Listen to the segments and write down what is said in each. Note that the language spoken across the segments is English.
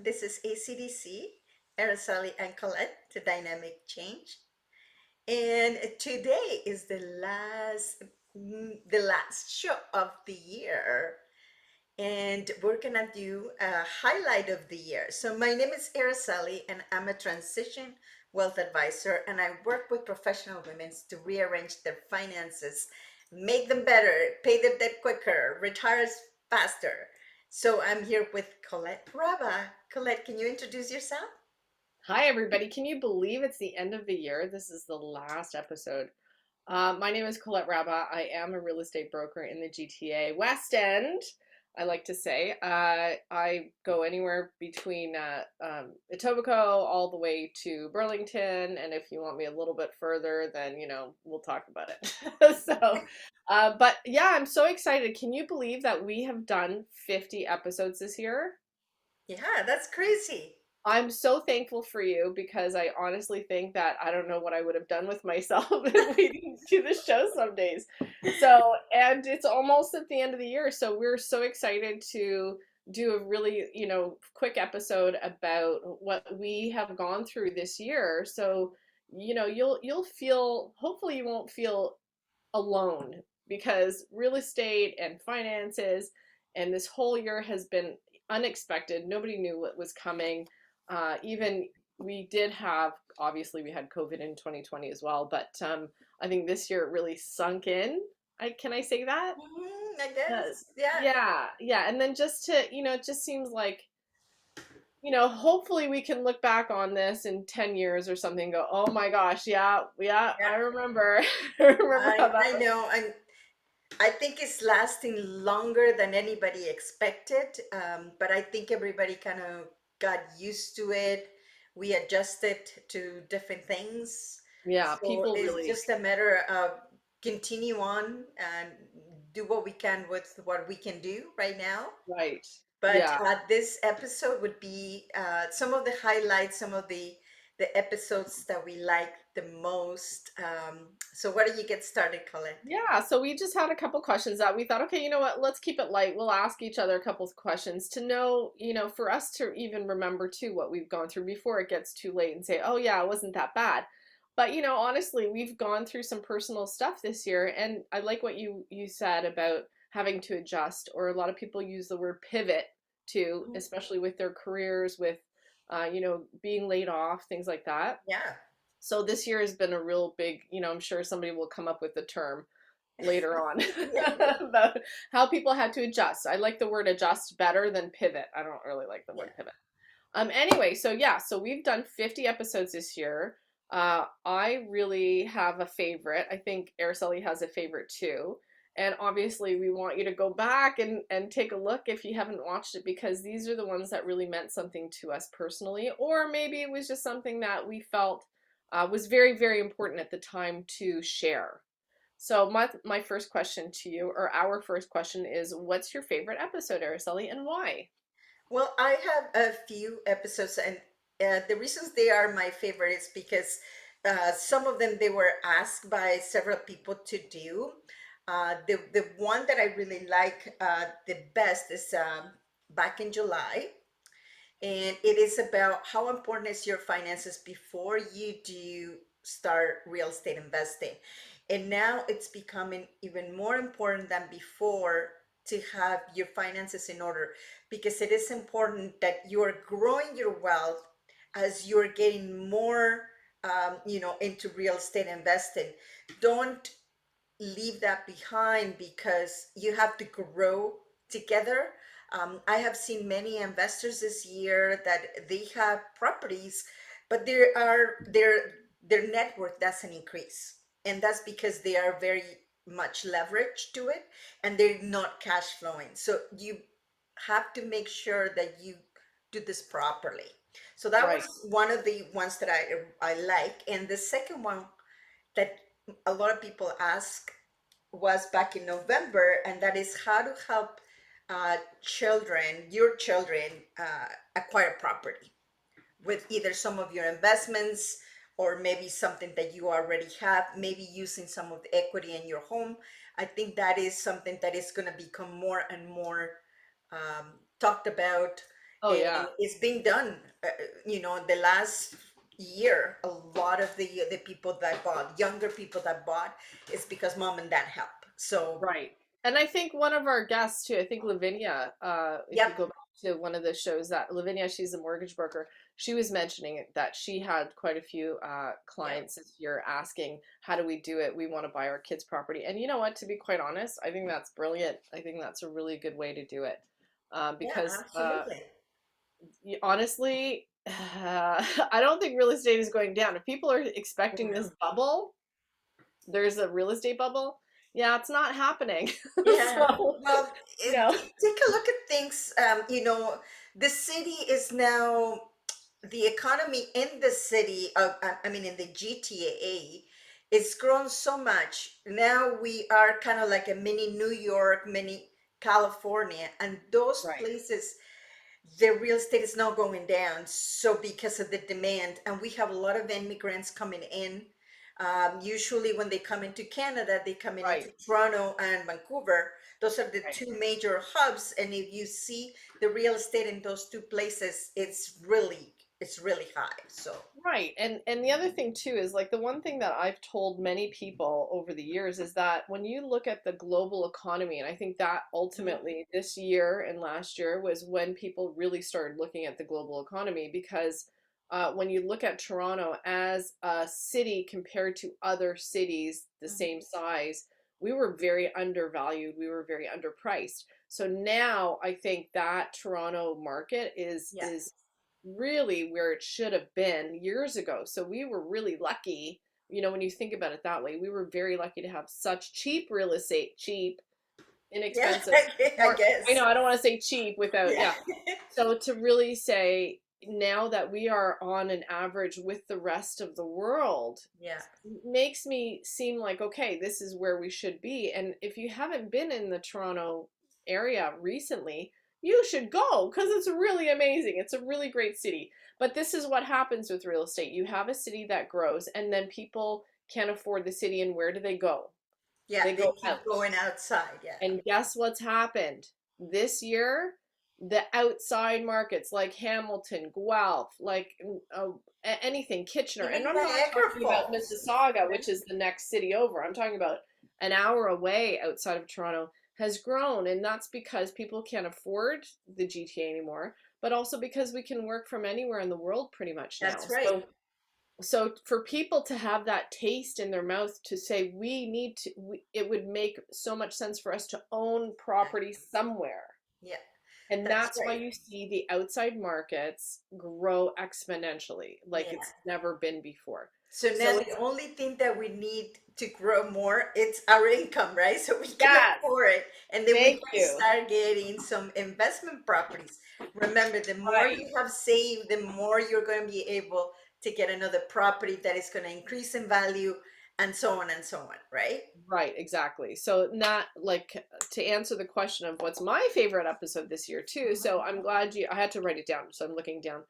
This is ACDC, Araceli and Colette, to Dynamic Change. And today is the last show of the year. And we're gonna do a highlight of the year. So my name is Araceli and I'm a transition wealth advisor, and I work with professional women to rearrange their finances, make them better, pay their debt quicker, retire faster. So I'm here with Colette Raba. Colette, can you introduce yourself? Hi, everybody. Can you believe it's the end of the year? This is the last episode. My name is Colette Rabba. I am a real estate broker in the GTA West End, I like to say. I go anywhere between Etobicoke all the way to Burlington. And if you want me a little bit further, then, we'll talk about it. But yeah, I'm so excited. Can you believe that we have done 50 episodes this year? Yeah, that's crazy. I'm so thankful for you because I honestly think that I don't know what I would have done with myself if we didn't do the show some days. And it's almost at the end of the year, so we're so excited to do a really, quick episode about what we have gone through this year. So, you'll feel, hopefully you won't feel alone because real estate and finances and this whole year has been unexpected. Nobody knew what was coming. Even we did have, obviously, we had COVID in 2020 as well, but I think this year it really sunk in. Can I say that? I Uh, guess. Yeah. yeah, yeah. And then just to, it just seems like, hopefully we can look back on this in 10 years or something and go, oh my gosh, yeah, yeah, Yeah. I remember. I remember how I that know. I think it's lasting longer than anybody expected. But I think everybody kind of got used to it. We adjusted to different things. Yeah, So people it's really, just a matter of continue on and do what we can with what we can do right now. right. But Yeah. this episode would be some of the highlights, some of the episodes that we like the most. So why don't you get started, Colette? Yeah, so we just had a couple questions that we thought, okay, you know what, let's keep it light. We'll ask each other a couple of questions to know, for us to even remember too what we've gone through before it gets too late and say, oh yeah, it wasn't that bad. But honestly, we've gone through some personal stuff this year, and I like what you said about having to adjust, or a lot of people use the word pivot too, Mhm. especially with their careers, with being laid off, things like that. Yeah. So this year has been a real big, I'm sure somebody will come up with the term later on about how people had to adjust. I like the word adjust better than pivot. I don't really like the Yeah. word pivot. Anyway, so yeah, so we've done 50 episodes this year. I really have a favorite. I think Araceli has a favorite too. And obviously, we want you to go back and take a look if you haven't watched it, because these are the ones that really meant something to us personally, or maybe it was just something that we felt was very, very important at the time to share. So my first question to you, or our first question, is what's your favorite episode, Araceli, and why? Well, I have a few episodes, and the reasons they are my favorites because some of them they were asked by several people to do. The one that I really like the best is back in July, and it is about how important is your finances before you do start real estate investing. And now it's becoming even more important than before to have your finances in order, because it is important that you are growing your wealth as you're getting more into real estate investing. Don't leave that behind because you have to grow together. I have seen many investors this year that they have properties, but their net worth doesn't increase, and that's because they are very much leveraged to it, and they're not cash flowing. So you have to make sure that you do this properly. So that was Right. one of the ones that I like, and the second one that a lot of people ask was back in November, and that is how to help your children, acquire property with either some of your investments or maybe something that you already have, maybe using some of the equity in your home. I think that is something that is going to become more and more talked about. Oh and yeah. it's being done. The last year, a lot of the people that bought, younger people that bought, is because mom and dad help. So, Right. And I think one of our guests too, I think Lavinia, if yep, you go back to one of the shows that Lavinia, she's a mortgage broker, she was mentioning that she had quite a few yep, clients this year asking, how do we do it? We want to buy our kids' property. And you know what, to be quite honest, I think that's brilliant. I think that's a really good way to do it. yeah, Because absolutely. honestly, I don't think real estate is going down. If people are expecting this bubble, there's a real estate bubble. Yeah, it's not happening. Yeah. So, Well, you know, take a look at things. The city is now, the economy in the city of, I mean, in the GTA, it's grown so much. Now we are kind of like a mini New York, mini California, and those right, places, the real estate is now going down. So because of the demand, and we have a lot of immigrants coming in. Usually, when they come into Canada, they come in into right, Toronto and Vancouver. Those are the right. two major hubs, and if you see the real estate in those two places, it's really high. So Right. And the other thing too is like the one thing that I've told many people over the years is that when you look at the global economy, and I think that mhm, ultimately this year and last year was when people really started looking at the global economy because when you look at Toronto as a city compared to other cities the mhm. same size, we were very undervalued. We were very underpriced. So now I think that Toronto market is Yeah, is really where it should have been years ago. So we were really lucky, when you think about it that way, we were very lucky to have such cheap real estate, cheap, yeah, inexpensive, I more, I guess. know, I don't want to say cheap without, Yeah, yeah. So to really say now that we are on an average with the rest of the world yeah, makes me seem like, okay, this is where we should be. And if you haven't been in the Toronto area recently, you should go because it's really amazing. It's a really great city. But this is what happens with real estate. You have a city that grows, and then people can't afford the city, and where do they go? yeah. They They go keep out. going outside. Yeah, And guess what's happened this year? The outside markets like Hamilton, Guelph, like uh, anything, Kitchener. And even I'm not Niagara talking about Falls. Mississauga, Yeah, which is the next city over. I'm talking about an hour away outside of Toronto has grown. And that's because people can't afford the GTA anymore, but also because we can work from anywhere in the world pretty much now. that's right. So for people to have that taste in their mouth to say we need to it would make so much sense for us to own Yeah, property somewhere, yeah, and that's that's why right. you see the outside markets grow exponentially like Yeah. it's never been before. So now So the it's, only thing that we need to grow more, it's our income, right? So we can yes, afford it, and then we thank can you. start getting some investment properties. Remember, the more Right. you have saved, the more you're going to be able to get another property that is going to increase in value, and so on and so on, right? Right, exactly. So not like to answer the question of what's my favorite episode this year too. Mhm. So I'm glad I had to write it down. So I'm looking down.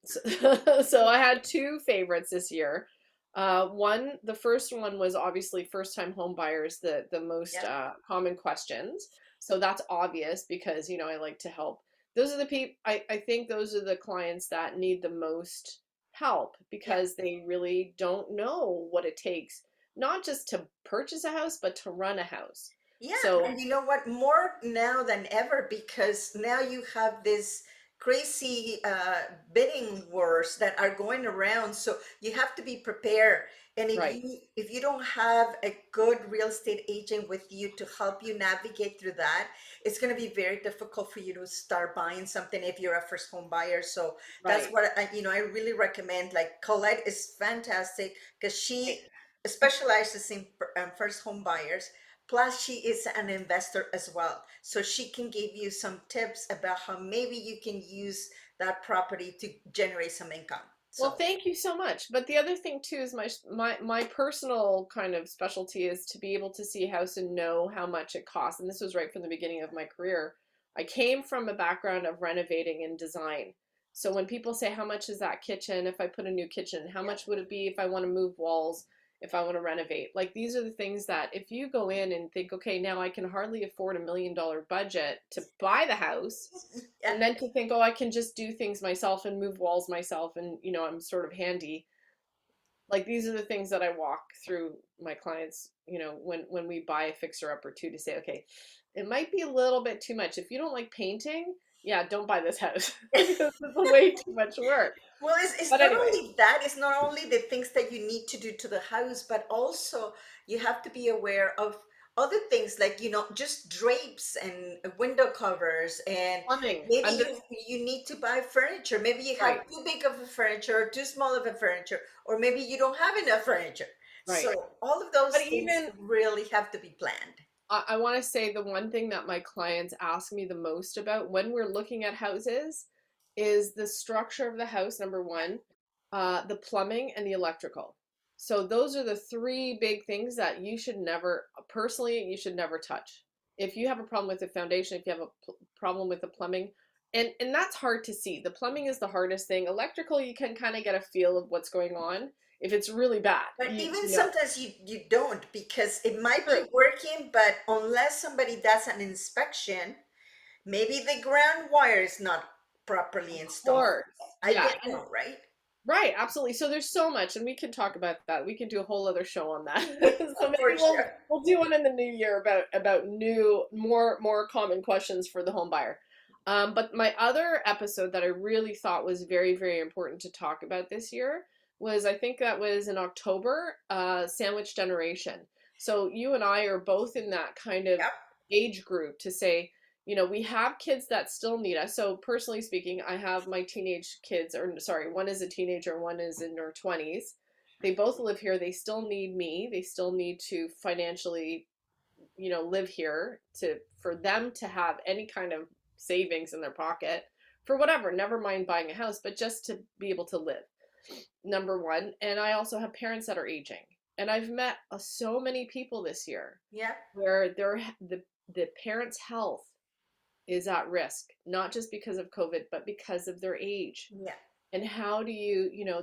So, so I had two favorites this year. The first one was obviously first time home buyers, the most Yeah, common questions. So that's obvious because, I like to help. Those are the people, I think those are the clients that need the most help yeah. because they really don't know what it takes not just to purchase a house, but to run a house. Yeah, So, and you know what? More now than ever because now you have this crazy bidding wars that are going around. So you have to be prepared. And if right, you don't have a good real estate agent with you to help you navigate through that, it's going to be very difficult for you to start buying something if you're a first home buyer. So that's right. what I really recommend. Like Colette is fantastic because she specializes in first home buyers. Plus, she is an investor as well. So she can give you some tips about how maybe you can use that property to generate some income. Well, So, thank you so much. But the other thing too is my personal kind of specialty is to be able to see a house and know how much it costs. And this was right from the beginning of my career. I came from a background of renovating and design. So when people say how much is that kitchen if I put a new kitchen, how yeah, much would it be if I want to move walls? if I want to renovate. Like these are the things that if you go in and think, okay, now I can hardly afford $1 million budget to buy the house, Yeah. and then to think, oh, I can just do things myself and move walls myself, and I'm sort of handy. Like these are the things that I walk through my clients, when we buy a fixer up or two, to say, okay, it might be a little bit too much. If you don't like painting, yeah, don't buy this house because it's way too much work. Well, it's But not anyway, only that, it's not only the things that you need to do to the house, but also you have to be aware of other things like, just drapes and window covers. And plumbing maybe under you need to buy furniture. Maybe you have right, too big of a furniture or too small of a furniture, or maybe you don't have enough furniture. right. So all of those But things even really have to be planned. I want to say the one thing that my clients ask me the most about when we're looking at houses is the structure of the house, number one, the plumbing and the electrical. So those are the three big things that you should never, personally, you should never touch. If you have a problem with the foundation, if you have a problem with the plumbing, and that's hard to see. The plumbing is the hardest thing. Electrical, you can kind of get a feel of what's going on. If it's really bad, But even you know. sometimes you don't, because it might be True. working, but unless somebody does an inspection, maybe the ground wire is not properly Of installed. course. I Yeah. don't know, right? Right, absolutely. So there's so much, and we can talk about that. We can do a whole other show on that. So For maybe we'll sure. we'll do one in the new year about new more common questions for the home buyer. But my other episode that I really thought was very, very important to talk about this year was, I think that was in October, sandwich generation. So you and I are both in that kind of Yep. age group to say, we have kids that still need us. So personally speaking, I have my teenage kids, or sorry, one is a teenager, one is in her 20s. They both live here. They still need me. They still need to financially, live here for them to have any kind of savings in their pocket for whatever, never mind buying a house, but just to be able to live. Number one. And I also have parents that are aging. And I've met so many people this year Yeah. where the parents' health is at risk, not just because of COVID, but because of their age. Yeah. And how do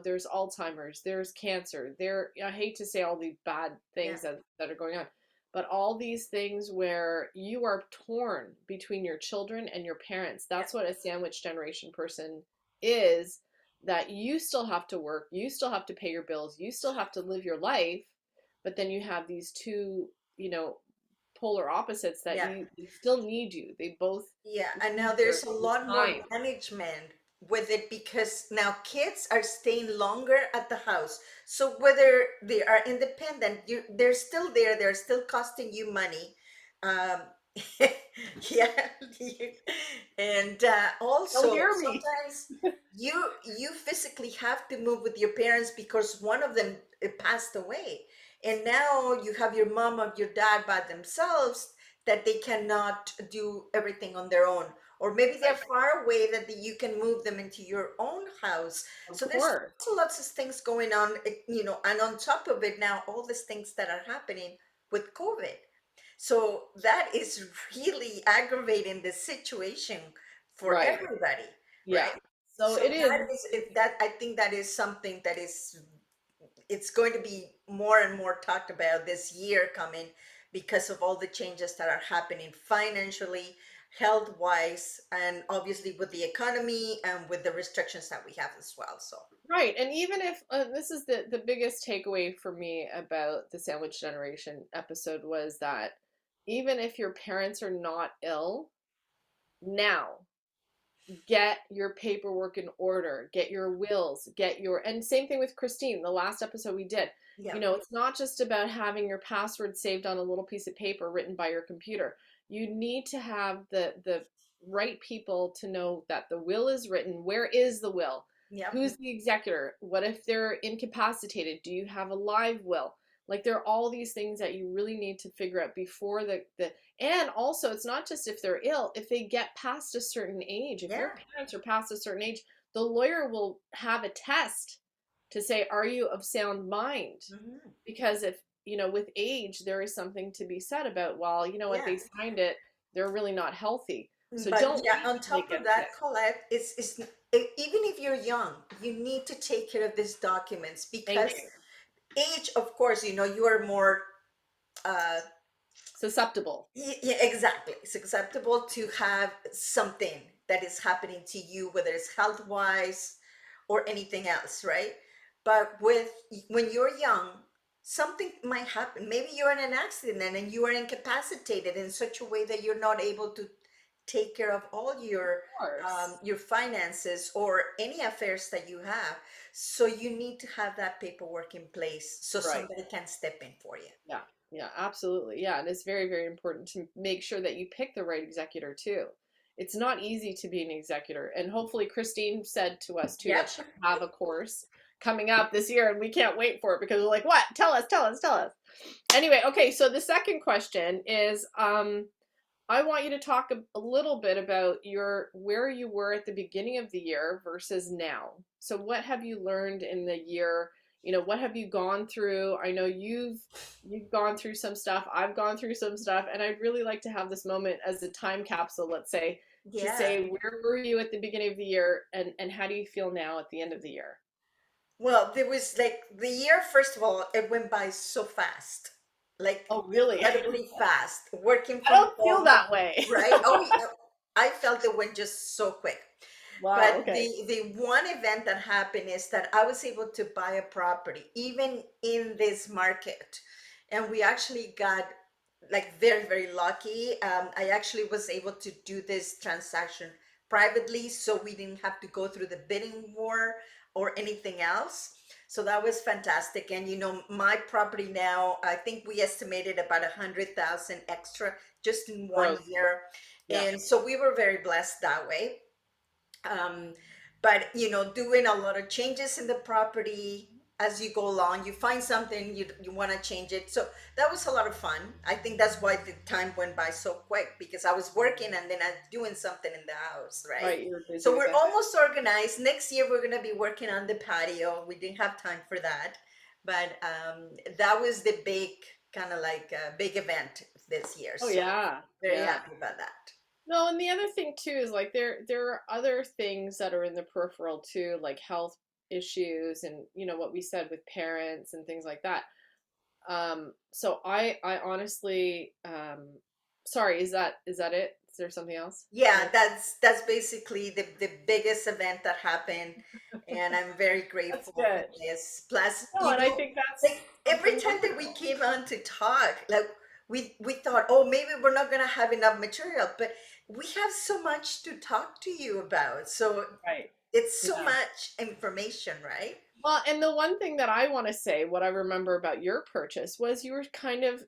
there's Alzheimer's, there's cancer, I hate to say all these bad Yeah. things that are going on, but all these things where you are torn between your children and your parents. Yeah. That's what a sandwich generation person is, that you still have to work, you still have to pay your bills, you still have to live your life, but then you have these two, polar opposites that Yeah. they still need you. They both Yeah. And now need there's a your lot more time. management with it, because now kids are staying longer at the house. So whether they are independent, they're still there. They're still costing you money. Um, yeah. And Don't also hear me. sometimes you physically have to move with your parents because one of them passed away, and now you have your mom or your dad by themselves, that they cannot do everything on their own, or maybe they're Right. far away that you can move them into your own house. Of So there's course. lots of things going on, and on top of it now all these things that are happening with COVID. So that is really aggravating the situation for Right. everybody, Yeah. right? So So it is. that I think that is something that is, it's going to be more and more talked about this year coming, because of all the changes that are happening financially, health wise, and obviously with the economy and with the restrictions that we have as well. So Right. And even if this is the biggest takeaway for me about the sandwich generation episode, was that even if your parents are not ill now, get your paperwork in order, get your wills, and same thing with Christine, the last episode we did. yeah. It's not just about having your password saved on a little piece of paper written by your computer. You need to have the right people to know that the will is written. Where is the will? Yep. Who's the executor? What if they're incapacitated? Do you have a live will? Like, there are all these things that you really need to figure out before the and also, it's not just if they're ill, if they get past a certain age, if Yeah. your parents are past a certain age, the lawyer will have a test to say, are you of sound mind? Hmm. Because if, with age, there is something to be said about, well, you know what, Yeah. they signed it, they're really not healthy. So But don't yeah, wait on till they top of get that, sick. Colette, even if you're young, you need to take care of these documents, Thank because you. age, of course, you are more uh, Susceptible. yeah, exactly. It's acceptable to have something that is happening to you, whether it's health wise or anything else, right? But when you're young, something might happen. Maybe you're in an accident and you are incapacitated in such a way that you're not able to take care of all Of course. your finances or any affairs that you have. So you need to have that paperwork in place so Right. somebody can step in for you. Yeah. Yeah, absolutely. Yeah, and it's very, very important to make sure that you pick the right executor too. It's not easy to be an executor. And hopefully Christine said to us too that Yep. she have a course coming up this year and we can't wait for it because we're like, what? Tell us, tell us, tell us. Anyway, okay, so the second question is I want you to talk a little bit about your where you were at the beginning of the year versus now. So what have you learned in the year? What have you gone through? I know you've gone through some stuff. I've gone through some stuff, and I'd really like to have this moment as a time capsule, let's say, to Yeah. say where were you at the beginning of the year and how do you feel now at the end of the year? Well, there was like the year, first of all, it went by so fast, like Oh, really? incredibly fast, working I from don't feel home, that way. right? Oh, yeah. I felt it went just so quick. Wow, But okay. the one event that happened is that I was able to buy a property, even in this market. And we actually got like very, very lucky. I actually was able to do this transaction privately, so we didn't have to go through the bidding war or anything else. So that was fantastic. And my property now, I think we estimated about 100,000 extra just in one Growth. year. Yeah. And so we were very blessed that way. um, but doing a lot of changes in the property as you go along, you find something, you want to change it. So that was a lot of fun. I think that's why the time went by so quick, because I was working and then I was doing something in the house, right? Right, you were busy So with we're it. almost organized. Next year we're going to be working on the patio. We didn't have time for that, but that was the big kind of like big event this year, Oh so yeah, very yeah. happy about that. No, and the other thing too is like there are other things that are in the peripheral too, like health issues and what we said with parents and things like that. So I honestly sorry, is that it? Is there something else? Yeah, Did that's basically the biggest event that happened, and I'm very That's grateful for good. this. Plus, No, and I think that's like every something time that we wonderful. came on to talk, like we thought, oh, maybe we're not gonna have enough material, but we have so much to talk to you about. So Right. it's so Yeah. much information, right? Well, and the one thing that I want to say, what I remember about your purchase was you were kind of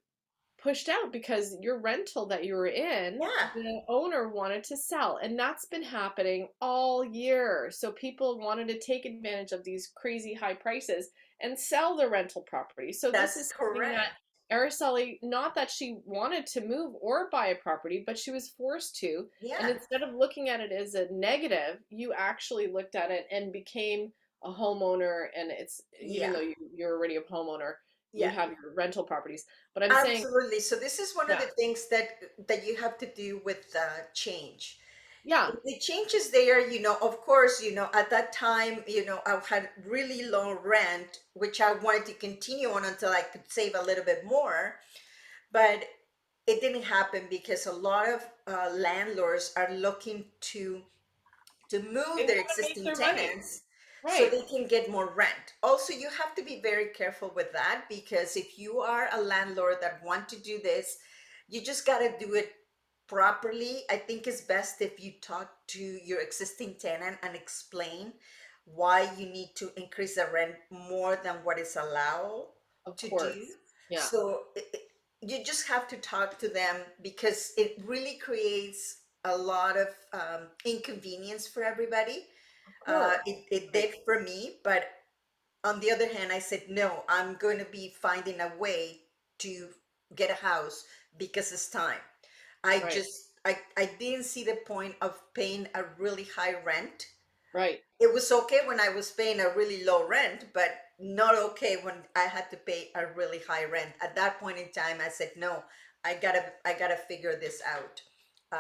pushed out because your rental that you were in, Yeah, the owner wanted to sell, and that's been happening all year. So people wanted to take advantage of these crazy high prices and sell the rental property. So this that's is something that correct. Araceli, not that she wanted to move or buy a property, but she was forced to. And Yeah, instead of looking at it as a negative, you actually looked at it and became a homeowner. And it's even yeah, though you're already a homeowner, you yeah. have your rental properties. But I'm saying, Absolutely. So this is one of yeah, the things that you have to do with change. yeah, If the change is there, of course, at that time, I had really low rent, which I wanted to continue on until I could save a little bit more. But it didn't happen because a lot of landlords are looking to they move their want to make existing their money. tenants so Right. they can get more rent. Also, you have to be very careful with that, because if you are a landlord that want to do this, you just got to do it properly. I think it's best if you talk to your existing tenant and explain why you need to increase the rent more than what is allowed Of to do. course. Yeah, So you just have to talk to them, because it really creates a lot of inconvenience for everybody. of course. It Right. did for me, but on the other hand, I said, no, I'm going to be finding a way to get a house, because it's time. Right. I didn't see the point of paying a really high rent. Right. It was okay when I was paying a really low rent, but not okay when I had to pay a really high rent. At that point in time, I said, no, I gotta figure this out.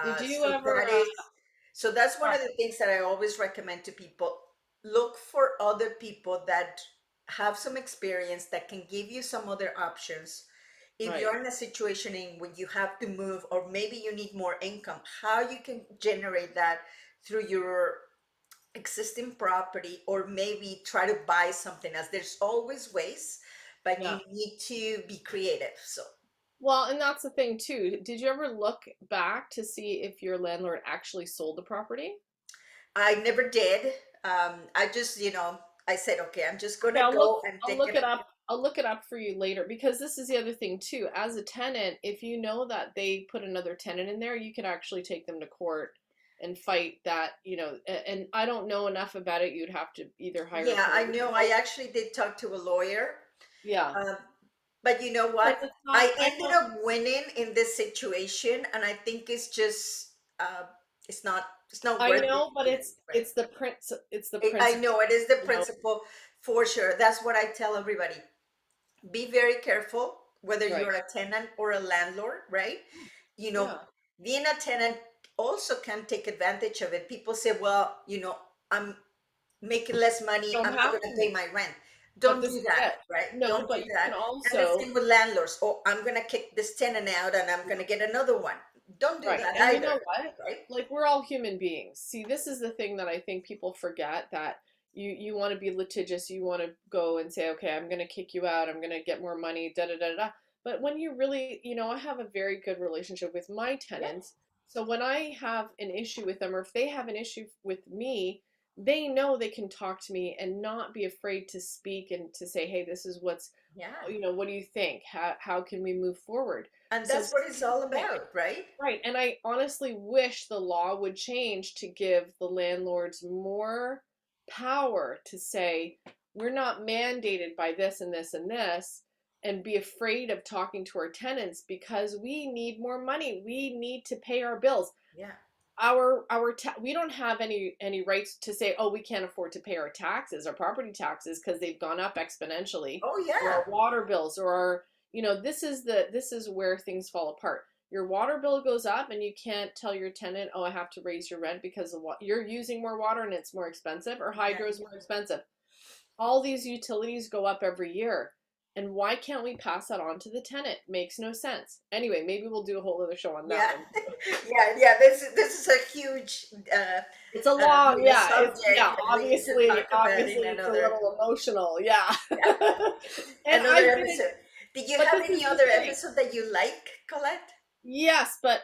Did you So ever? that's one Sorry. of the things that I always recommend to people. Look for other people that have some experience that can give you some other options. If Right. you're in a situation in when you have to move, or maybe you need more income, how you can generate that through your existing property, or maybe try to buy something else. There's always ways, but Yeah. you need to be creative. So Well, and that's the thing too. Did you ever look back to see if your landlord actually sold the property? I never did. I just, I said, okay, I'm just Okay, gonna go and I'll take look it it. up. I'll look it up for you later because this is the other thing too. As a tenant, if you know that they put another tenant in there, you can actually take them to court and fight that, and I don't know enough about it. You'd have to either hire a Yeah, I know. I paralegal. actually did talk to a lawyer. Yeah. Um, but you know Because what? it's not, I I ended know, up winning in this situation, and I think it's just, it's not I worth it know, but to me, right? it's the I principle, know it is the you know. principle for sure. That's what I tell everybody. Be very careful whether Right. you're a tenant or a landlord, right? You know, Yeah. being a tenant also can take advantage of it. People say, well, I'm making less money, Don't I'm not have going to to. pay my rent. But Don't this do is that, it. right? No, Don't do but you can that. And the also, same with landlords. Oh, I'm going to kick this tenant out and I'm going to get another one. Don't do right. that And you either, know what? right? Like we're all human beings. See, this is the thing that I think people forget that you want to be litigious, you want to go and say, "Okay, I'm going to kick you out. I'm going to get more money." Da da da da. But when you really, I have a very good relationship with my Yeah, tenants. So when I have an issue with them or if they have an issue with me, they know they can talk to me and not be afraid to speak and to say, "Hey, this is yeah. what do you think? How can we move forward?" And So that's this what it's is all the thing. about, right? Right. And I honestly wish the law would change to give the landlords more power to say, we're not mandated by this and this and this, and be afraid of talking to our tenants because we need more money. We need to pay our bills. Yeah. We don't have any rights to say, oh, we can't afford to pay our taxes, our property taxes, because they've gone up exponentially, Oh, or yeah. our water bills, or our, this is where things fall apart. Your water bill goes up, and you can't tell your tenant, oh, I have to raise your rent because of what you're using more water and it's more expensive, or Yeah. hydro is more expensive. All these utilities go up every year. And why can't we pass that on to the tenant? Makes no sense. Anyway, maybe we'll do a whole other show on that Yeah. one. Yeah. Yeah. This is a huge, It's a long, yeah, subject that we need to talk about in obviously it's a another. little emotional, yeah. Yeah. And Another I've been, episode. Did you but have this is any the other thing. episode that you like, Colette? Yes, but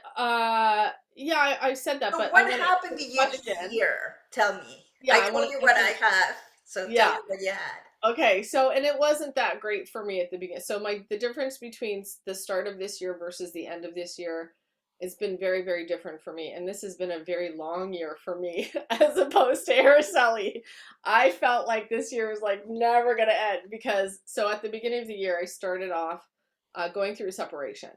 yeah, I said that, So but I what want to happened answer to the you this question. year? Tell me. Yeah, I I want told you to what answer I the, have, so tell yeah. me what you had. Okay, so and it wasn't that great for me at the beginning. So the difference between the start of this year versus the end of this year has been very, very different for me. And this has been a very long year for me as opposed to Araceli. I felt like this year was like never gonna end because so at the beginning of the year I started off going through a separation.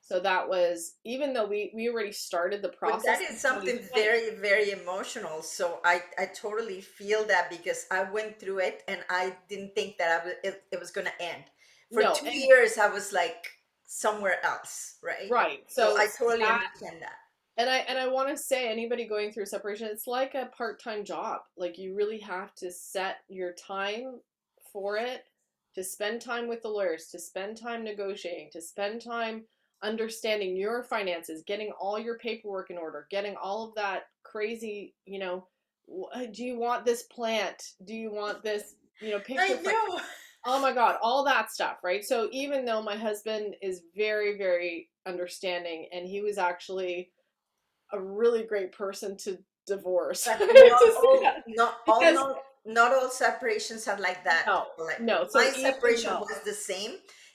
So that was even though we already started the But that process is in something 2020. very, very emotional. So I totally feel that because I went through it and I didn't think that it was going to end. For No, two and years, I was like somewhere else, right? right. So So I totally that understand that. and I want to say anybody going through separation, it's like a part-time job. Like you really have to set your time for it, to spend time with the lawyers, to spend time negotiating, to spend time understanding your finances, getting all your paperwork in order, getting all of that crazy, do you want this plant? Do you want this, I picture frame? know. Oh my God, all that stuff, right? So even though my husband is very, very understanding and he was actually a really great person to divorce But to see that because not all separations are like that. no, Like no. So my even separation though was the same.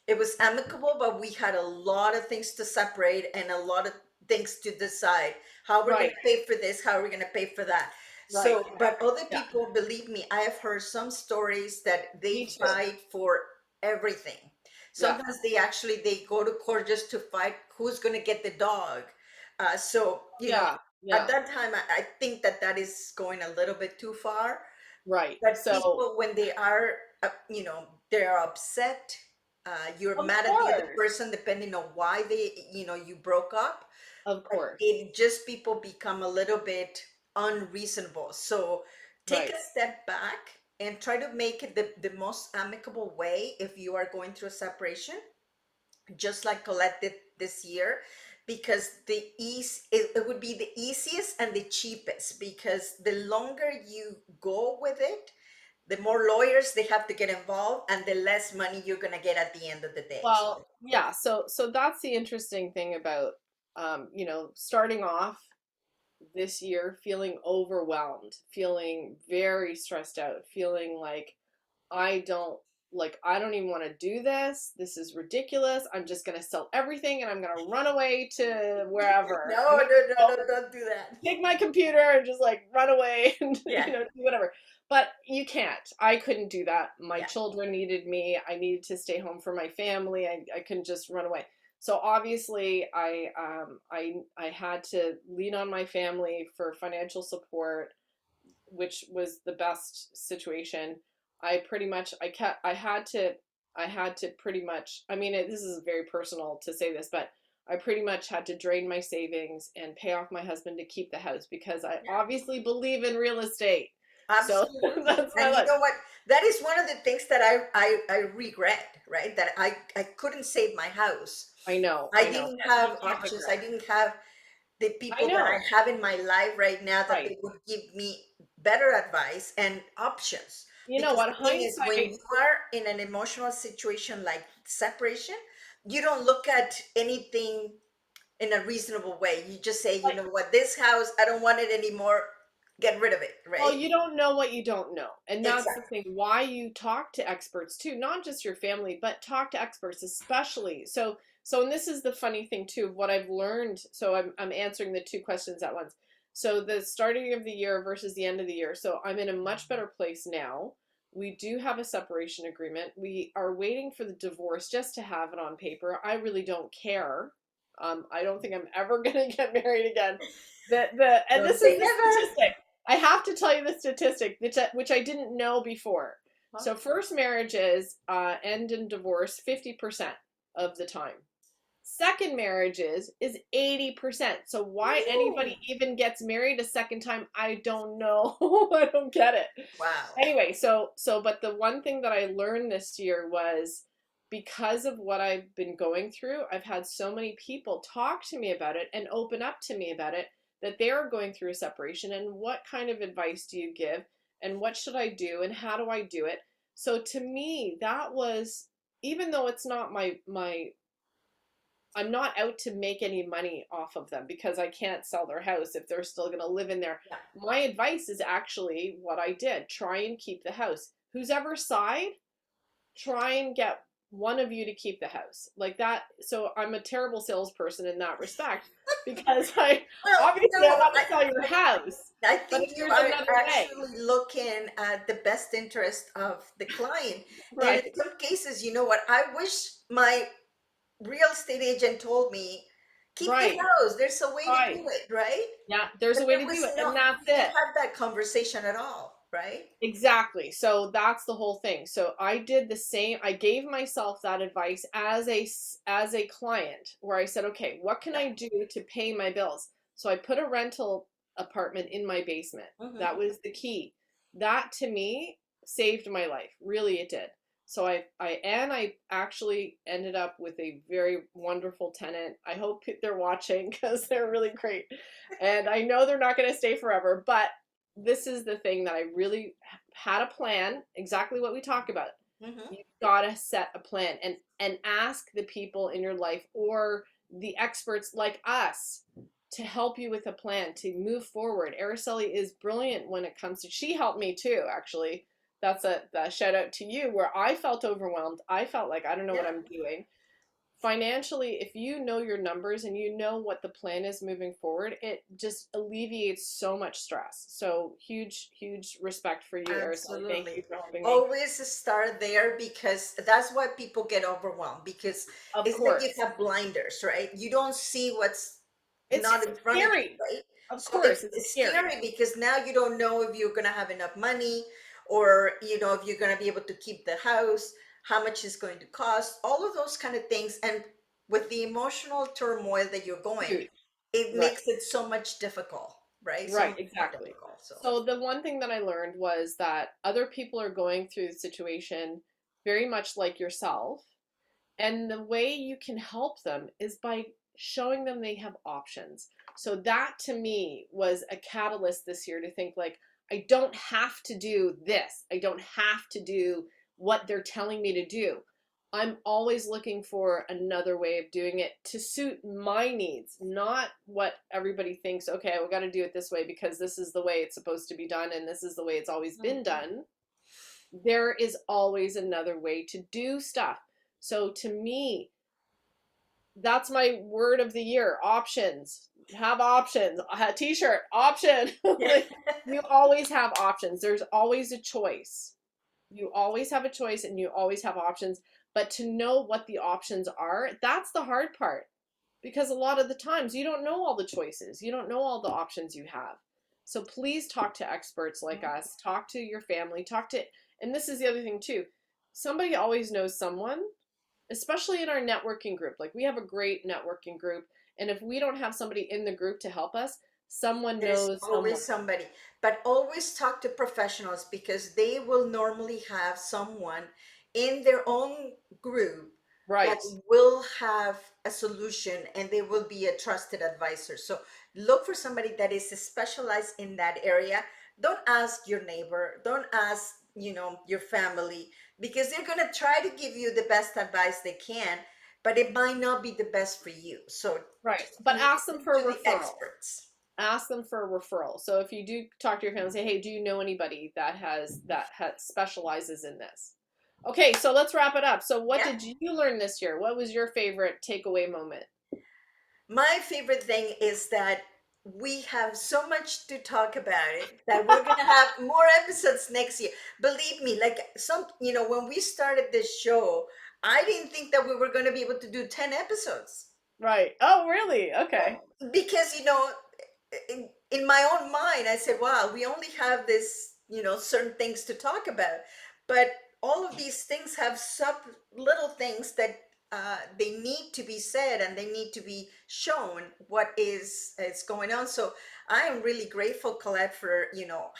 It was amicable, but we had a lot of things to separate and a lot of things to decide. How we're right, gonna pay for this, how we're gonna pay for that. right, So, but other yeah, people, believe me, I have heard some stories that they me too, fight for everything. yeah, Sometimes they go to court just to fight who's gonna get the dog. So yeah, at yeah, that time, I think that that is going a little bit too far. right. But So people, when they are, they're upset, you're of mad at the other course, person, depending on why you broke up. of But course, it just people become a little bit unreasonable. So take right, a step back and try to make it the most amicable way if you are going through a separation, just like Colette did this year, because it would be the easiest and the cheapest, because the longer you go with it, the more lawyers they have to get involved and the less money you're going to get at the end of the day. Well, yeah, so that's the interesting thing about starting off this year feeling overwhelmed, feeling very stressed out, feeling like I don't I don't even want to do this. This is ridiculous. I'm just going to sell everything and I'm going to run away to wherever. I'm No, going no, no, to no, don't do that. take my computer and just run away and Yeah, do whatever. But you can't. I couldn't do that. My yeah, children needed me. I needed to stay home for my family. I couldn't just run away. So obviously I had to lean on my family for financial support, which was the best situation. I pretty much I had to pretty much, I mean this is very personal to say this, but I pretty much had to drain my savings and pay off my husband to keep the house because I yeah. obviously believe in real estate. So Absolutely. that's my And you life. know what? That is one of the things that I regret, right? That I couldn't save my house. I I know. didn't But you have can't options. regret. I didn't have the I people that I know. have in my life right now that Right. they would give me better advice and options. You know Because what? the thing is, when Hindsight, you are in an emotional situation like separation, you don't look at anything in a reasonable way. You just say, you like, know what, this house, I don't want it anymore. Get rid of it, well, right? you don't know what you don't know. And that's the Exactly. thing. Why you talk to experts too, not just your family, but talk to experts, especially. And this is the funny thing too, what I've learned. So I'm answering the two questions at once. So the starting of the year versus the end of the year. So I'm in a much better place now. We do have a separation agreement. We are waiting for the divorce just to have it on paper. I really don't care. I don't think I'm ever gonna get married again. And Don't this is say the never. statistic. I have to tell you the statistic, which I didn't know before. Huh? So first marriages end in divorce 50% of the time. Second marriages is 80%. So why Ooh. anybody even gets married a second time, I don't know. I don't get it. Wow. Anyway, but the one thing that I learned this year was because of what I've been going through, I've had so many people talk to me about it and open up to me about it that they're going through a separation and what kind of advice do you give and what should I do and how do I do it? So to me, that was, even though it's not my I'm not out to make any money off of them because I can't sell their house if they're still going to live in there. Yeah. My advice is actually what I did. Try and keep the house. Who's ever side, try and get one of you to keep the house. Like that. So I'm a terrible salesperson in that respect because I Well, obviously I no, want to sell your house. I But if think you there's are another way, actually looking at the best interest of the client. And in right? some cases, you know what? I wish my real estate agent told me, keep the Right. house. There's a way to Right. do it, right? Yeah, there's But a way there to do was it. no, And that's we didn't it. have that conversation at all, right? Exactly. So that's the whole thing. So I did the same. I gave myself that advice as a client where I said, "Okay, what can Yeah. I do to pay my bills?" So I put a rental apartment in my basement. Hmm. That was the key. That to me saved my life. Really it did. So I actually ended up with a very wonderful tenant. I hope they're watching because they're really great. And I know they're not going to stay forever, but this is the thing that I really had a plan, exactly what we talk about. Hmm. You've got to set a plan and ask the people in your life or the experts like us to help you with a plan to move forward. Araceli is brilliant when it comes to, she helped me too, actually. That's a shout out to you where I felt overwhelmed. I felt like I don't know what Yeah. I'm doing financially. If you know your numbers and you know what the plan is moving forward, it just alleviates so much stress. So huge respect for you, Araceli. Thank Absolutely. you for helping me. Always start there, because that's why people get overwhelmed, because Of it's like you course. have blinders, right? You don't see what's It's not in front of you, scary. right? Of So it's, course, it's it's scary. scary because now you don't know if you're going to have enough money, or if you're going to be able to keep the house, how much it's going to cost, all of those kind of things. And with the emotional turmoil that you're going, Huge. it Right. makes it so much difficult, right? Some Right, of them are exactly. difficult. So So the one thing that I learned was that other people are going through the situation very much like yourself. And the way you can help them is by showing them they have options. So that to me was a catalyst this year to think like, I don't have to do this. I don't have to do what they're telling me to do. I'm always looking for another way of doing it to suit my needs, not what everybody thinks, okay, we got to do it this way because this is the way it's supposed to be done and this is the way it's always been done. There is always another way to do stuff. So to me, that's my word of the year, options. Have options. A t-shirt, option. yeah. Like, you always have options. There's always a choice. You always have a choice and you always have options. But to know what the options are, that's the hard part. Because a lot of the times you don't know all the choices. You don't know all the options you have. So please talk to experts like us. Talk to your family. And this is the other thing too. Somebody always knows someone, especially in our networking group. Like we have a great networking group. And if we don't have somebody in the group to help us, someone There's knows someone. always somebody, but always talk to professionals because they will normally have someone in their own group that Right. will have a solution and they will be a trusted advisor. So look for somebody that is specialized in that area. Don't ask your neighbor, don't ask, your family, because they're going to try to give you the best advice they can, but it might not be the best for you. So Right. just But ask them listen for to a the referral. experts. Ask them for a referral. So if you do talk to your family, say, "Hey, do you know anybody that specializes in this?" Okay, so let's wrap it up. So what Yeah. did you learn this year? What was your favorite takeaway moment? My favorite thing is that we have so much to talk about it that we're going to have more episodes next year. Believe me, like when we started this show, I didn't think that we were going to be able to do 10 episodes. Right. Oh, really? Okay. Because, in my own mind, I said, wow, we only have this, certain things to talk about. But all of these things have sub little things that they need to be said and they need to be shown what is going on. So I am really grateful, Colette, for,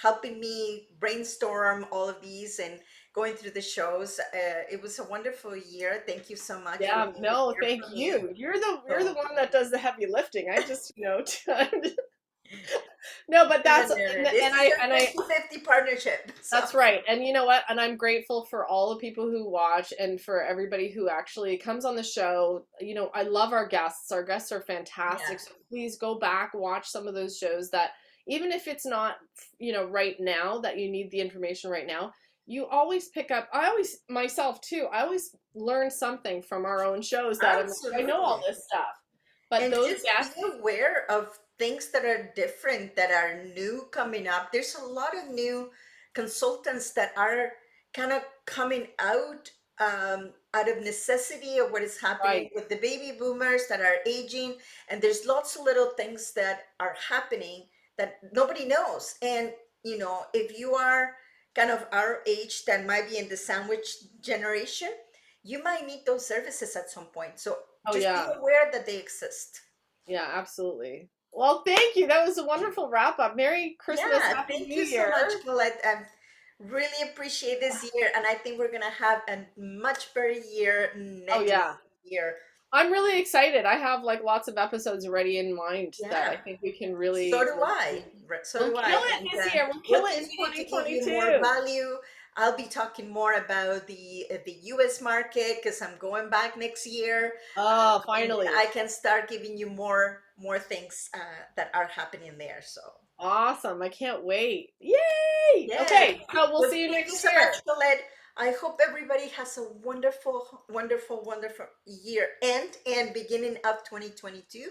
helping me brainstorm all of these and going through the shows. It was a wonderful year. Thank you so much for Yeah, being no, here thank for me. you. You're the So one that does the heavy lifting. I just, no, but no, no, that's no, this is and a I 50-50 partnership. So That's right. And you know what? And I'm grateful for all the people who watch and for everybody who actually comes on the show. I love our guests. Our guests are yeah, fantastic. So please go back, watch some of those shows that even if it's not, right now that you need the information right now, you always pick up. I always, myself too, I always learn something from our own shows that I'm like, I know all absolutely. this stuff. But And those just be guests, aware of things that are different, that are new coming up. There's a lot of new consultants that are kind of coming out of necessity of what is happening right, with the baby boomers that are aging. And there's lots of little things that are happening that nobody knows. And, if you are kind of our age that might be in the sandwich generation, you might need those services at some point. So oh just be yeah. aware that they exist. Yeah, absolutely. Well, thank you. That was a wonderful wrap up. Merry Christmas, Yeah, Happy thank New you so much, Year. Colette. I really appreciate this year, and I think we're gonna have a much better year Oh next yeah. year. I'm really excited. I have like lots of episodes already in mind that I Yeah, think we can so really do I. So we'll do I, kill it and this year. We'll we'll kill it in continue to give you more 2022. value. I'll be talking more about the U.S. market because I'm going back next year, Oh, and then finally. I can start giving you more things that are happening there. So. Awesome. I can't wait. Yay! Yes. Okay, so we'll Well, see you thank you next so much, year. Colette. I hope everybody has a wonderful, wonderful, wonderful year and beginning of 2022.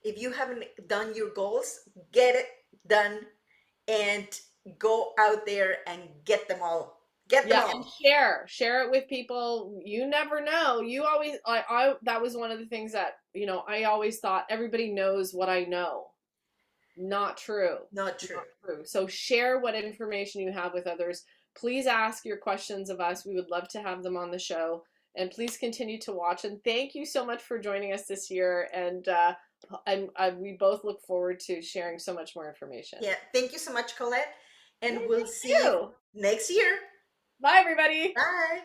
If you haven't done your goals, get it done and go out there and get them all. Get them Yeah, and all. share it with people. You never know. You always I that was one of the things that, I always thought everybody knows what I know. Not true. Not true. Not true. So share what information you have with others. Please ask your questions of us. We would love to have them on the show. And please continue to watch. And thank you so much for joining us this year. And we both look forward to sharing so much more information. Yeah, thank you so much, Colette, Yay, and we'll thank see you you. next year. Bye, everybody. Bye.